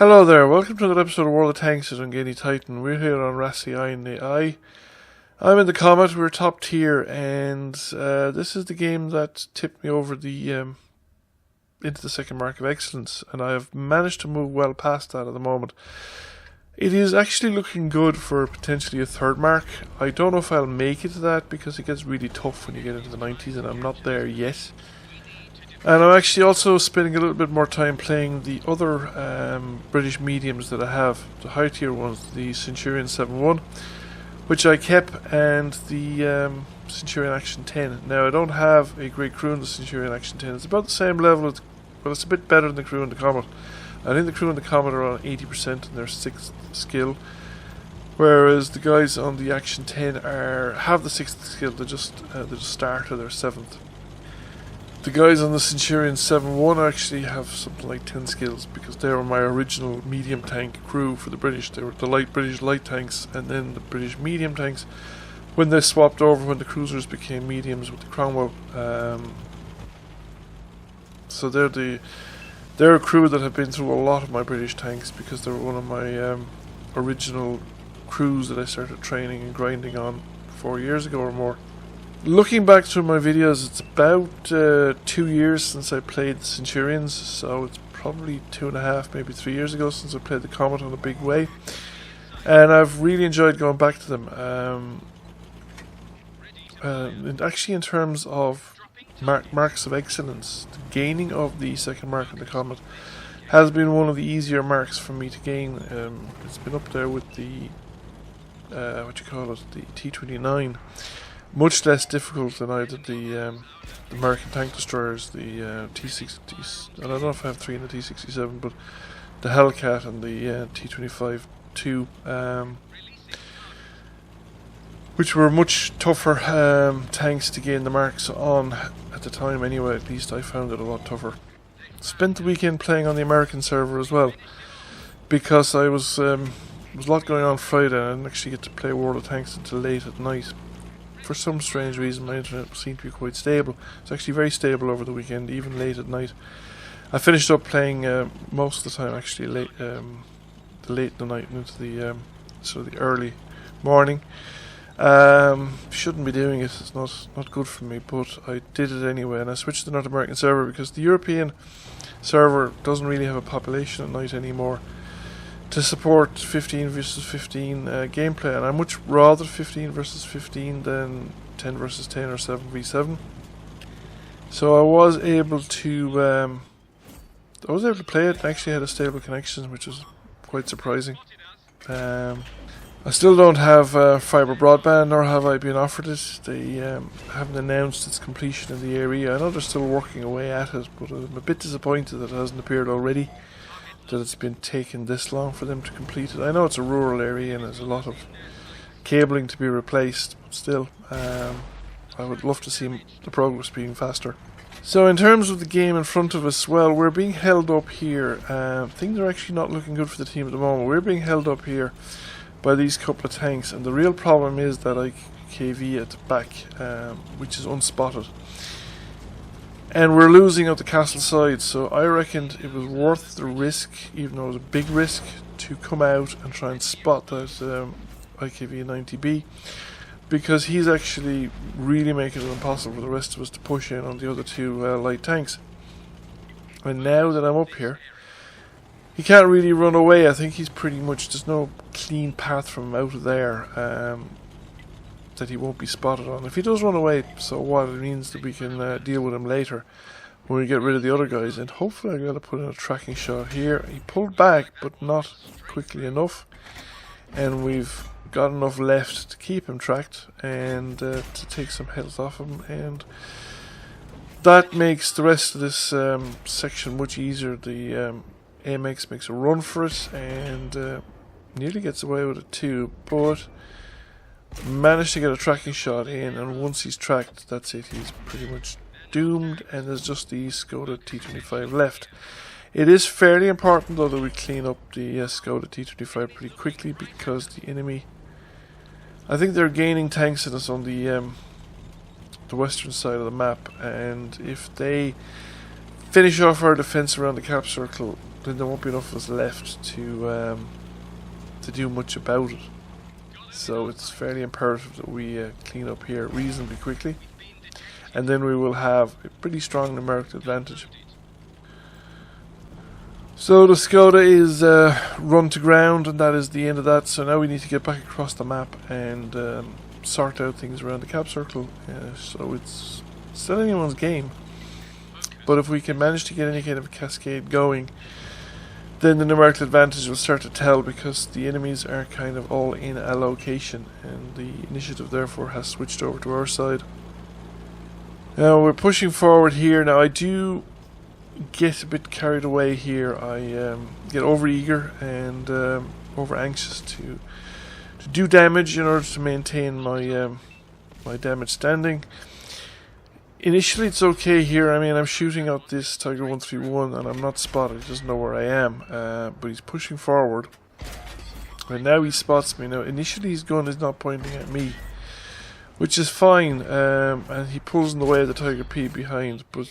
Hello there, welcome to another episode of World of Tanks at Ungani Titan. We're here on Rassi I in the Eye. I'm in the Comet, we're top tier, and this is the game that tipped me over the into the second mark of excellence, and I have managed to move well past that at the moment. It is actually looking good for potentially a third mark. I don't know if I'll make it to that because it gets really tough when you get into the 90s, and I'm not there yet. And I'm actually also spending a little bit more time playing the other British mediums that I have, the high tier ones, the Centurion 7.1, which I kept, and the Centurion Action 10. Now I don't have a great crew in the Centurion Action 10, it's about the same level, but it's a bit better than the crew in the Comet. I think the crew in the Comet are on 80% in their 6th skill, whereas the guys on the Action 10 have the 6th skill, they just start at their 7th. The guys on the Centurion 7.1 actually have something like 10 skills because they were my original medium tank crew for the British. They were the British light tanks and then the British medium tanks when they swapped over when the cruisers became mediums with the Cromwell. So they're a crew that have been through a lot of my British tanks because they were one of my original crews that I started training and grinding on 4 years ago or more. Looking back through my videos, it's about 2 years since I played the Centurions, so it's probably 2.5, maybe 3 years ago since I played the Comet on a big way, and I've really enjoyed going back to them. And actually, in terms of marks of excellence, the gaining of the second mark in the Comet has been one of the easier marks for me to gain. It's been up there with the the T-29. Much less difficult than either the American tank destroyers, the T-60s, and I don't know if I have 3 in the T-67, but the Hellcat and the T-25-2, which were much tougher tanks to gain the marks on at the time anyway. At least I found it a lot tougher. Spent the weekend playing on the American server as well, because I was there was a lot going on Friday and I didn't actually get to play World of Tanks until late at night. For some strange reason my internet seemed to be quite stable. It's actually very stable over the weekend, even late at night. I finished up playing most of the time actually late in the night and into the sort of the early morning. Shouldn't be doing it, it's not good for me, but I did it anyway, and I switched to the North American server because the European server doesn't really have a population at night anymore to support 15 versus 15 gameplay, and I much rather 15 versus 15 than 10 versus 10 or 7v7. So I was able to play it. I actually had a stable connection, which was quite surprising. I still don't have fibre broadband, nor have I been offered it. They haven't announced its completion in the area. I know they're still working away at it, but I'm a bit disappointed that it hasn't appeared already, that it's been taking this long for them to complete it. I know it's a rural area and there's a lot of cabling to be replaced, but still, I would love to see the progress being faster. So in terms of the game in front of us, well, we're being held up here. Things are actually not looking good for the team at the moment. We're being held up here by these couple of tanks, and the real problem is that IKV at the back, which is unspotted. And we're losing out the castle side, so I reckoned it was worth the risk, even though it was a big risk, to come out and try and spot that IKV-90B, because he's actually really making it impossible for the rest of us to push in on the other two light tanks. And now that I'm up here, he can't really run away. I think he's pretty much, there's no clean path from out of there that he won't be spotted on. If he does run away, so what? It means that we can deal with him later when we get rid of the other guys, and hopefully I'm going to put in a tracking shot here. He pulled back, but not quickly enough, and we've got enough left to keep him tracked and to take some health off him, and that makes the rest of this section much easier. The AMX makes a run for it and nearly gets away with it too, but managed to get a tracking shot in, and once he's tracked, that's it, he's pretty much doomed, and there's just the Skoda T-25 left. It is fairly important though that we clean up the Skoda T-25 pretty quickly, because the enemy, I think they're gaining tanks in us on the western side of the map, and if they finish off our defense around the cap circle, then there won't be enough of us left to do much about it. So it's fairly imperative that we clean up here reasonably quickly, and then we will have a pretty strong numerical advantage. So the Skoda is run to ground, and that is the end of that. So now we need to get back across the map and sort out things around the cap circle. So it's still anyone's game, but if we can manage to get any kind of a cascade going, then the numerical advantage will start to tell, because the enemies are kind of all in a location, and the initiative therefore has switched over to our side. Now we're pushing forward here. Now I do get a bit carried away here. I get over eager and over anxious to do damage in order to maintain my my damage standing. Initially it's okay here. I mean, I'm shooting out this Tiger 131 and I'm not spotted. He doesn't know where I am, but he's pushing forward, and now he spots me. Now initially his gun is not pointing at me, which is fine, and he pulls in the way of the Tiger P behind, but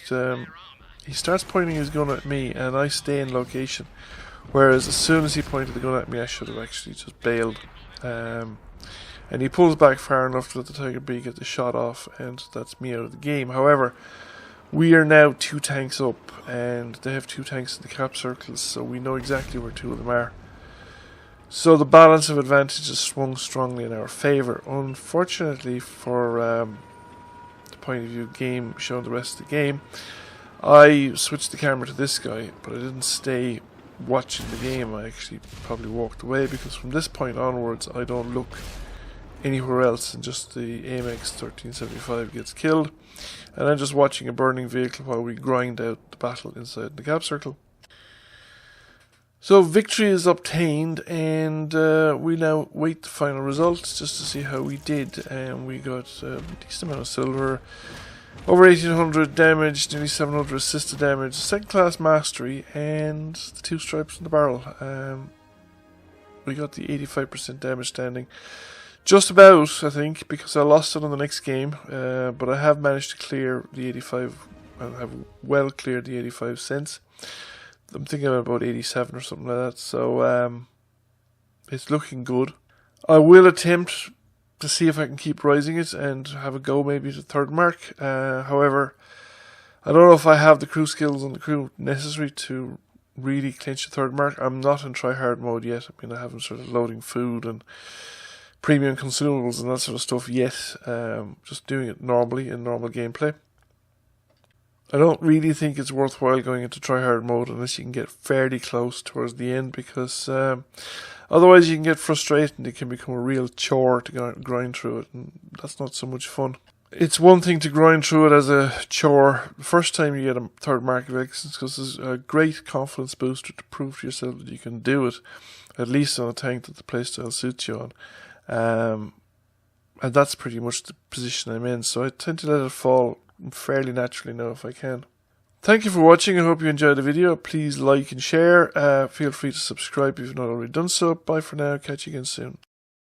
he starts pointing his gun at me and I stay in location, whereas as soon as he pointed the gun at me I should have actually just bailed. And he pulls back far enough to let the Tiger B get the shot off, and that's me out of the game. However, we are now 2 tanks up, and they have 2 tanks in the cap circles, so we know exactly where 2 of them are. So the balance of advantage has swung strongly in our favour. Unfortunately for the point of view game showing the rest of the game, I switched the camera to this guy, but I didn't stay watching the game. I actually probably walked away, because from this point onwards I don't look anywhere else, and just the AMX 1375 gets killed, and I'm just watching a burning vehicle while we grind out the battle inside the cap circle. So victory is obtained, and we now wait the final results just to see how we did. And we got a decent amount of silver, over 1800 damage, nearly 700 assisted damage, 2nd class mastery, and the 2 stripes in the barrel. We got the 85% damage standing. Just about, I think, because I lost it on the next game, but I have managed to clear the 85, I have well cleared the 85 cents. I'm thinking about 87 or something like that, so it's looking good. I will attempt to see if I can keep rising it and have a go maybe to 3rd mark. However, I don't know if I have the crew skills on the crew necessary to really clinch the 3rd mark. I'm not in try-hard mode yet. I mean, I haven't started loading food and premium consumables and that sort of stuff yet. Just doing it normally in normal gameplay. I don't really think it's worthwhile going into try-hard mode unless you can get fairly close towards the end, because otherwise you can get frustrated and it can become a real chore to grind through it, and that's not so much fun. It's one thing to grind through it as a chore the first time you get a 3rd mark of excellence, because it's a great confidence booster to prove to yourself that you can do it, at least on a tank that the playstyle suits you on. And that's pretty much the position I'm in, so I tend to let it fall fairly naturally now if I can. Thank you for watching. I hope you enjoyed the video. Please like and share. Feel free to subscribe if you've not already done so. Bye for now. Catch you again soon.